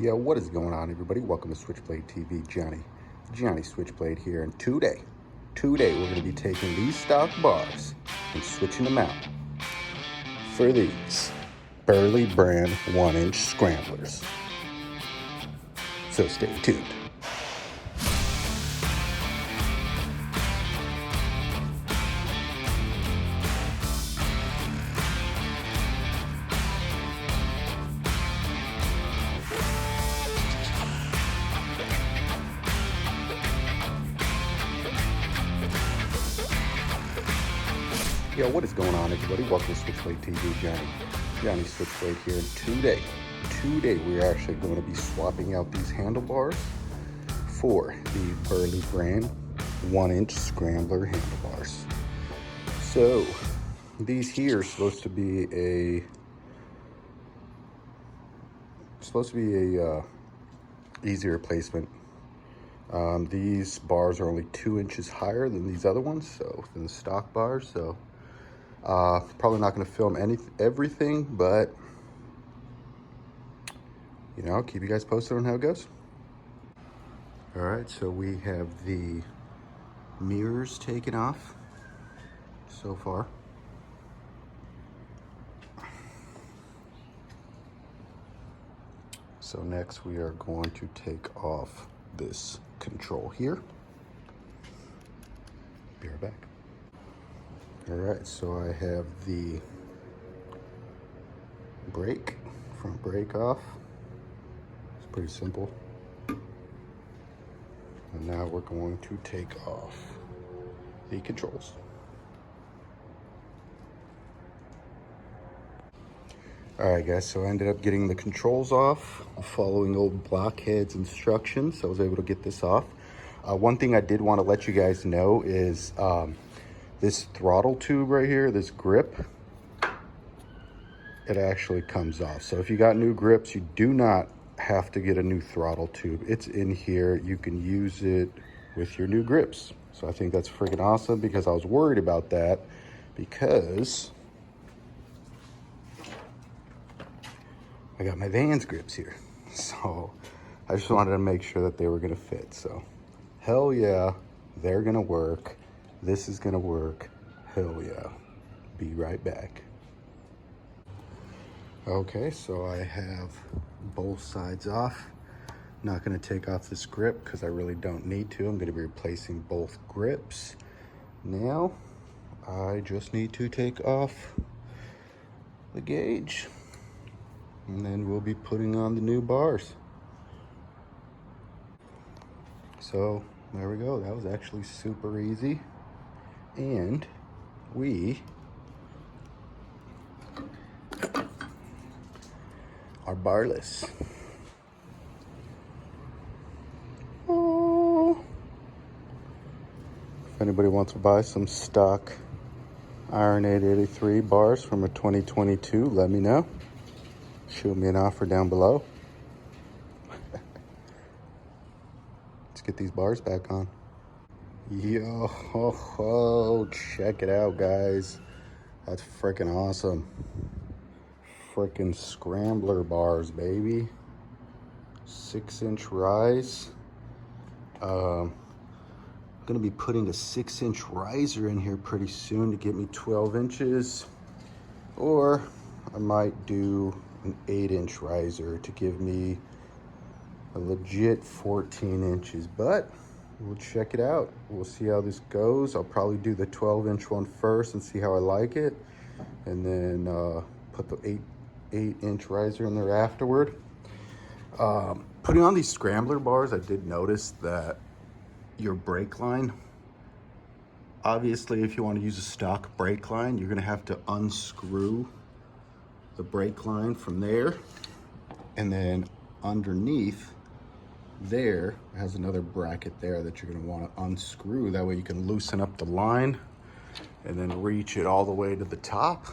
Yo, what is going on, everybody? Welcome to Switchblade TV. Johnny Switchblade here, and today we're going to be taking these stock bars and switching them out for these Burly brand 1-inch scramblers. So stay tuned. Yo, what is going on, everybody? Welcome to Switchblade TV. Johnny Switchblade here. And today we're actually going to be swapping out these handlebars for the Burly brand 1-inch scrambler handlebars. So these here are supposed to be a easy replacement. These bars are only 2 inches higher than these other ones, than the stock bars. So probably not going to film everything, but I'll keep you guys posted on how it goes. All right, so we have the mirrors taken off so far. So next we are going to take off this control here. Be right back. All right, so I have the front brake off. It's pretty simple. And now we're going to take off the controls. All right, guys, so I ended up getting the controls off, following old Blockhead's instructions. So I was able to get this off. One thing I did want to let you guys know is this throttle tube right here, this grip, it actually comes off. So if you got new grips, you do not have to get a new throttle tube. It's in here. You can use it with your new grips. So I think that's freaking awesome, because I was worried about that, because I got my Vans grips here. So I just wanted to make sure that they were gonna fit. So hell yeah, they're gonna work. This is gonna work. Hell yeah. Be right back. Okay, so I have both sides off. Not gonna take off this grip because I really don't need to. I'm gonna be replacing both grips. Now, I just need to take off the gauge, and then we'll be putting on the new bars. So there we go. That was actually super easy. And we are barless. Oh. If anybody wants to buy some stock Iron 883 bars from a 2022, let me know. Shoot me an offer down below. Let's get these bars back on. Yo, check it out, guys. That's freaking awesome. Freaking scrambler bars, baby. 6-inch rise. I'm gonna be putting a 6-inch riser in here pretty soon to get me 12 inches. Or I might do an 8-inch riser to give me a legit 14 inches. But we'll check it out. We'll see how this goes. I'll probably do the 12-inch one first and see how I like it, and then put the 8-inch riser in there afterward. Putting on these scrambler bars, I did notice that your brake line, obviously if you want to use a stock brake line, you're gonna have to unscrew the brake line from there, and then underneath there has another bracket there that you're going to want to unscrew. That way you can loosen up the line and then reach it all the way to the top.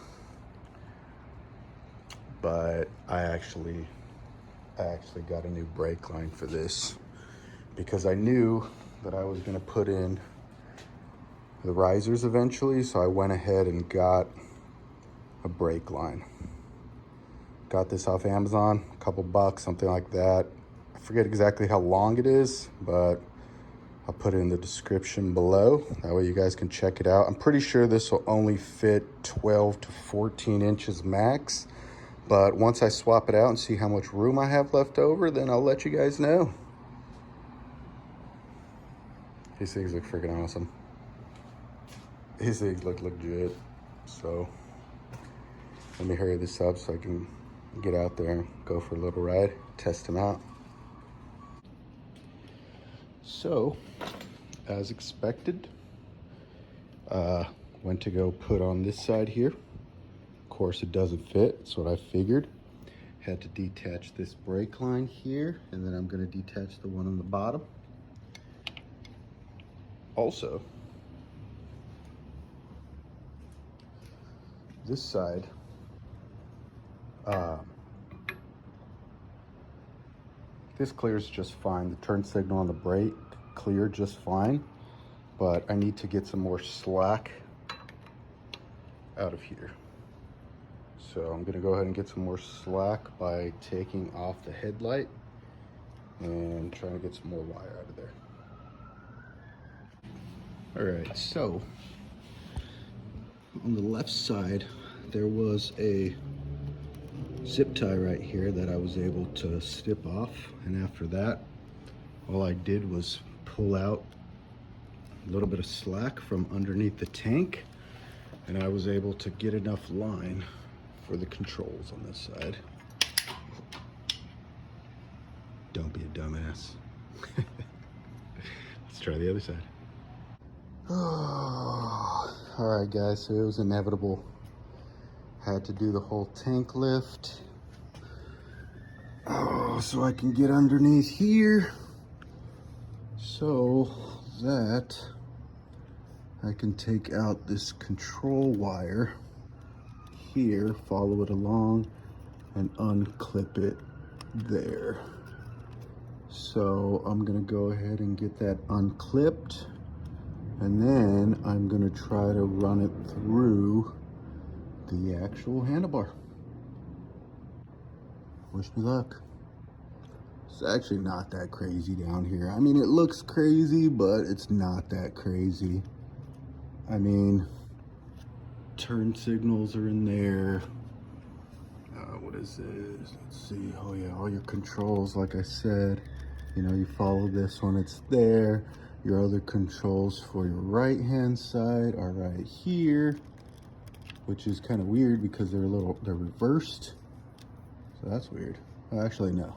But I actually got a new brake line for this, because I knew that I was going to put in the risers eventually. So I went ahead and got a brake line. got this off Amazon, a couple bucks, something like that. I forget exactly how long it is, but I'll put it in the description below. That way you guys can check it out. I'm pretty sure this will only fit 12 to 14 inches max. But once I swap it out and see how much room I have left over, then I'll let you guys know. These things look freaking awesome. These things look legit. So let me hurry this up so I can get out there and go for a little ride, test them out. So, as expected, went to go put on this side here. Of course, it doesn't fit. That's what I figured. Had to detach this brake line here, and then I'm going to detach the one on the bottom. Also, this side, this clears just fine. The turn signal on the brake cleared just fine, but I need to get some more slack out of here. So I'm gonna go ahead and get some more slack by taking off the headlight and trying to get some more wire out of there. All right, so on the left side, there was a zip tie right here that I was able to snip off. And after that, all I did was pull out a little bit of slack from underneath the tank, and I was able to get enough line for the controls on this side. Don't be a dumbass. Let's try the other side. Oh, all right, guys, so it was inevitable. Had to do the whole tank lift. Oh, so I can get underneath here so that I can take out this control wire here, follow it along, and unclip it there. So I'm gonna go ahead and get that unclipped, and then I'm gonna try to run it through the actual handlebar. Wish me luck. It's actually not that crazy down here. I mean, it looks crazy, but it's not that crazy. I mean, turn signals are in there. What is this? Let's see. Oh yeah, all your controls, like I said, you know, you follow this one, it's there. Your other controls for your right hand side are right here, which is kind of weird because they're reversed. So that's weird. Oh, actually, no.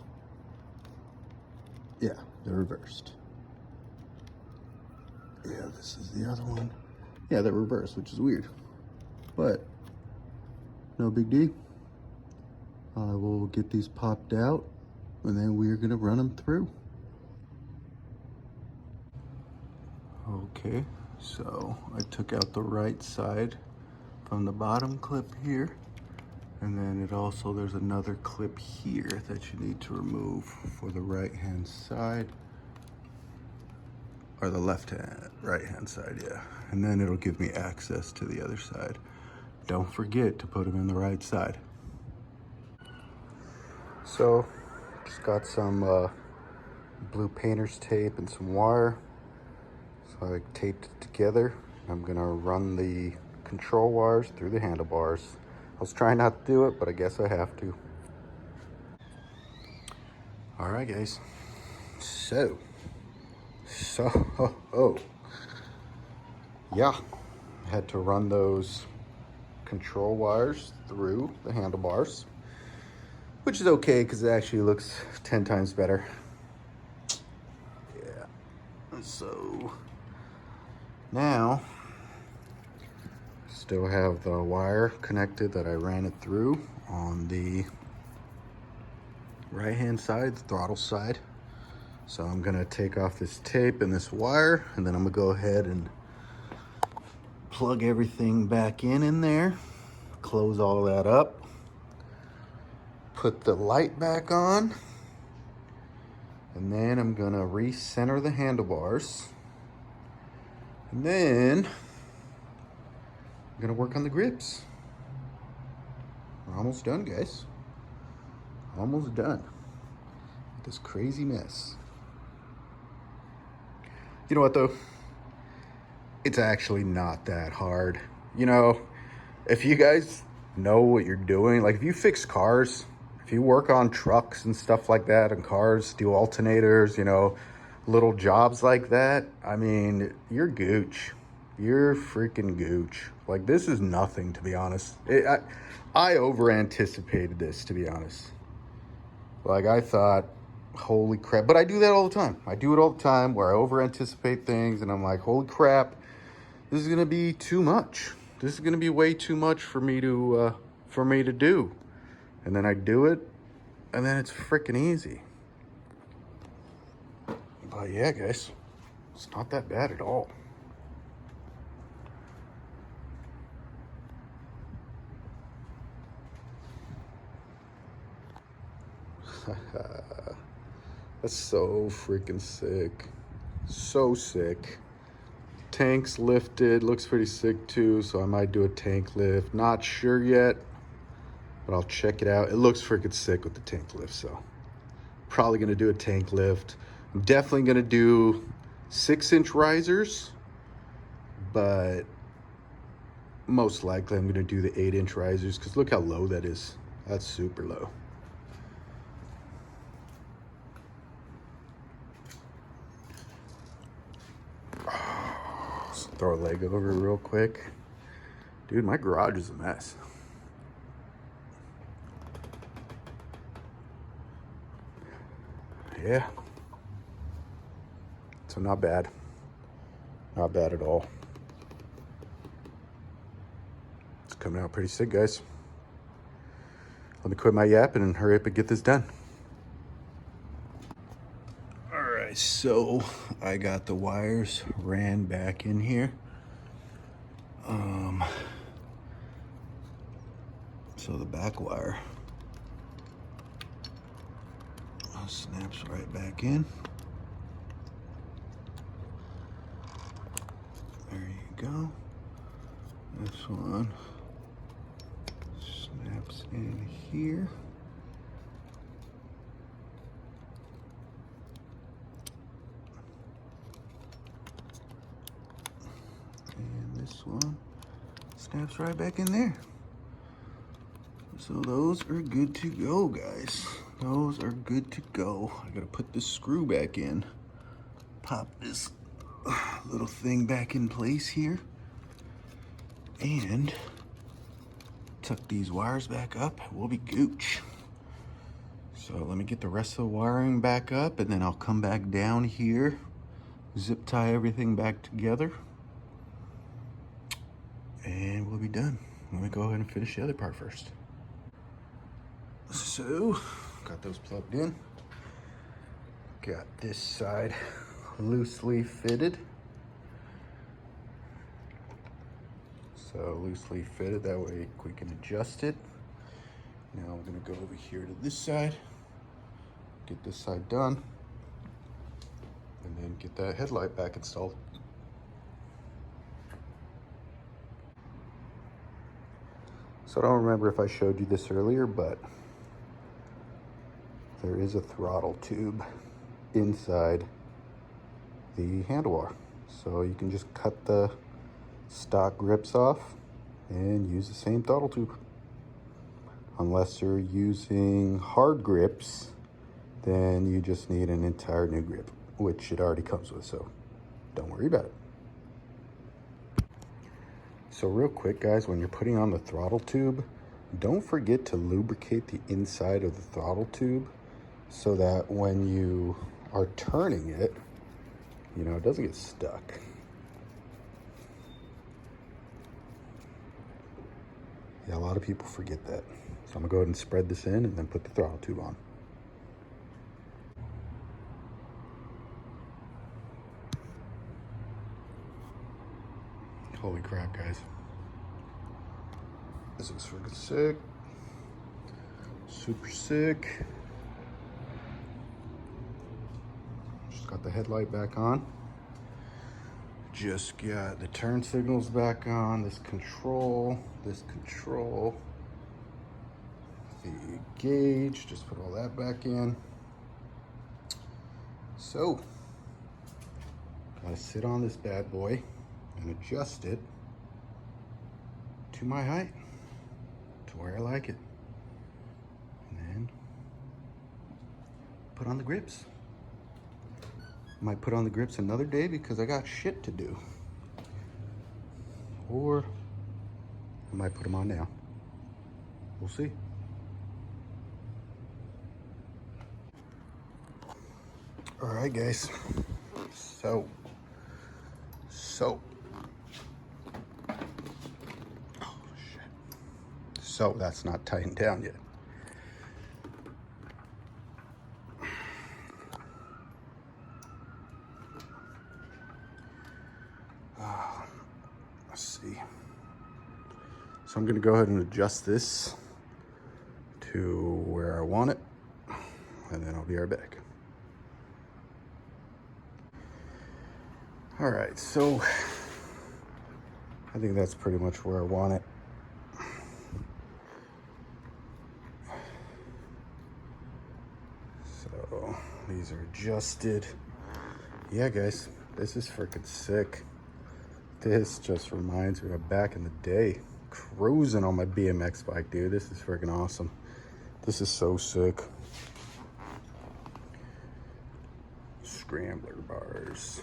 Yeah, they're reversed. Yeah, this is the other one. Yeah, they're reversed, which is weird. But no big deal. I will get these popped out, and then we're gonna run them through. Okay, so I took out the right side from the bottom clip here, and then there's another clip here that you need to remove for the right hand side, or the right hand side, yeah. And then it'll give me access to the other side. Don't forget to put them in the right side. So, just got some blue painter's tape and some wire. So I taped it together. I'm gonna run the control wires through the handlebars. I was trying not to do it, but I guess I have to. All right, guys. Yeah, I had to run those control wires through the handlebars, which is okay because it actually looks 10 times better. Yeah. So now, still have the wire connected that I ran it through on the right hand side, the throttle side. So I'm gonna take off this tape and this wire, and then I'm gonna go ahead and plug everything back in there, close all that up, put the light back on, and then I'm gonna recenter the handlebars, and then I'm gonna work on the grips. We're almost done, guys. almost done. This crazy mess. You know what though? It's actually not that hard. You know, if you guys know what you're doing, like if you fix cars, if you work on trucks and stuff like that, and cars, do alternators, you know, little jobs like that, I mean, you're gooch. You're freaking gooch. Like, this is nothing, to be honest. I over anticipated this, to be honest. Like, I thought, holy crap. But I do that all the time. I do it all the time where I over anticipate things and I'm like, holy crap, this is going to be too much. This is going to be way too much for me to do. And then I do it, and then it's freaking easy. But yeah, guys, it's not that bad at all. That's so freaking sick. So sick. Tank's lifted, looks pretty sick too, so I might do a tank lift. Not sure yet, but I'll check it out. It looks freaking sick with the tank lift, so probably gonna do a tank lift. I'm definitely gonna do 6-inch risers, but most likely I'm gonna do the 8-inch risers because look how low that is. That's super low. Let's throw a leg over real quick. Dude, my garage is a mess. Yeah. So not bad. Not bad at all. It's coming out pretty sick, guys. Let me quit my yapping and hurry up and get this done. All right, so I got the wires ran back in here. So the back wire snaps right back in. There you go. This one snaps in here. And this one snaps right back in there. So those are good to go, guys. Those are good to go. I gotta put this screw back in. Pop this little thing back in place here. And tuck these wires back up. We'll be gooch. So let me get the rest of the wiring back up and then I'll come back down here, zip tie everything back together, and we'll be done. Let me go ahead and finish the other part first. So, got those plugged in. Got this side loosely fitted. So loosely fitted, that way we can adjust it. Now I'm gonna go over here to this side, get this side done, and then get that headlight back installed. So I don't remember if I showed you this earlier, but there is a throttle tube inside the handlebar. So you can just cut the stock grips off and use the same throttle tube. Unless you're using hard grips, then you just need an entire new grip, which it already comes with, so don't worry about it. So real quick, guys, when you're putting on the throttle tube, don't forget to lubricate the inside of the throttle tube so that when you are turning it, you know, it doesn't get stuck. Yeah, a lot of people forget that. So I'm gonna go ahead and spread this in and then put the throttle tube on. Holy crap, guys. This looks freaking sick. Super sick. Just got the headlight back on. Just got the turn signals back on. This control, the gauge, just put all that back in. So, gotta sit on this bad boy and adjust it to my height, to where I like it. And then put on the grips. Might put on the grips another day because I got shit to do. Or I might put them on now. We'll see. All right, guys. So, oh shit. So that's not tightened down yet. Let's see. So I'm gonna go ahead and adjust this to where I want it, and then I'll be right back. All right, so I think that's pretty much where I want it. So these are adjusted. Yeah, guys, this is freaking sick. This just reminds me of back in the day, cruising on my BMX bike, dude. This is freaking awesome. This is so sick. Scrambler bars.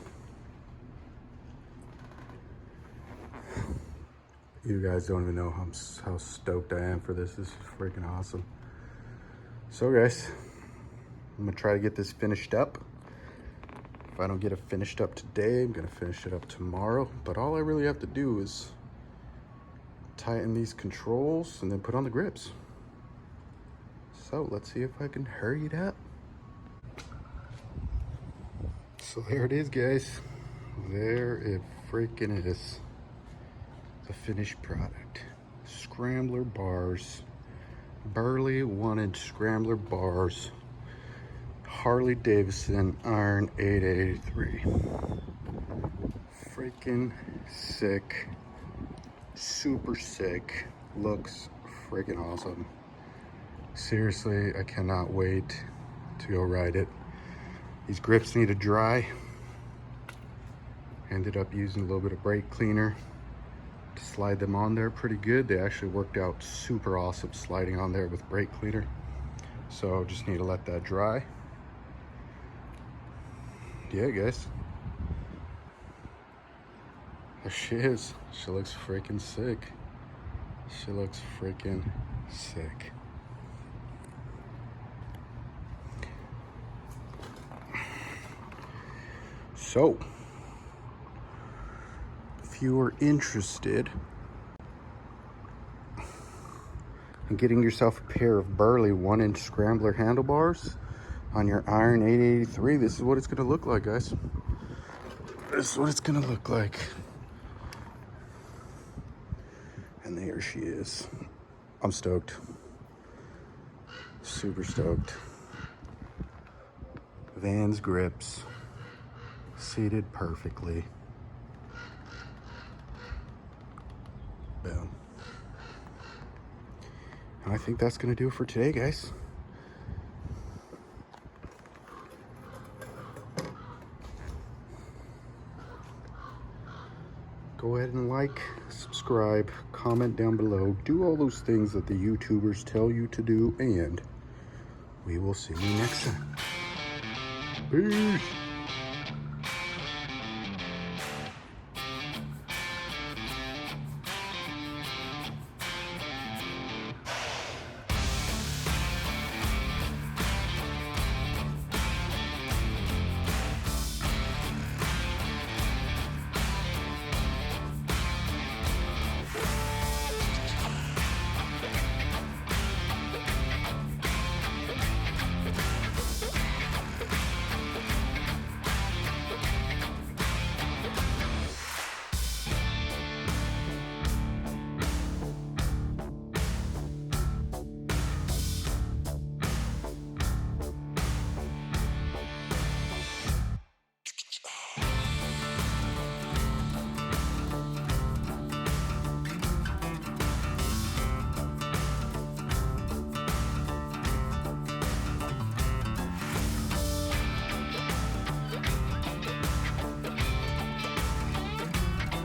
You guys don't even know how stoked I am for this. This is freaking awesome. So guys, I'm gonna try to get this finished up. If I don't get it finished up today, I'm gonna finish it up tomorrow. But all I really have to do is tighten these controls and then put on the grips. So let's see if I can hurry it up. So there it is, guys. There it freaking is. The finished product. Scrambler bars. Burly 1-inch Scrambler bars. Harley Davidson Iron 883. Freaking sick. Super sick. Looks freaking awesome. Seriously, I cannot wait to go ride it. These grips need to dry. Ended up using a little bit of brake cleaner to slide them on there pretty good. They actually worked out super awesome sliding on there with brake cleaner. So just need to let that dry. Yeah, guys. There she is. She looks freaking sick. She looks freaking sick. So, if you are interested in getting yourself a pair of Burly 1-inch Scrambler handlebars on your Iron 883, this is what it's gonna look like, guys. This is what it's gonna look like. And there she is. I'm stoked. Super stoked. Vans grips. Seated perfectly. Boom. And I think that's gonna do it for today, guys. Go ahead and like, subscribe, comment down below, do all those things that the YouTubers tell you to do, and we will see you next time. Peace.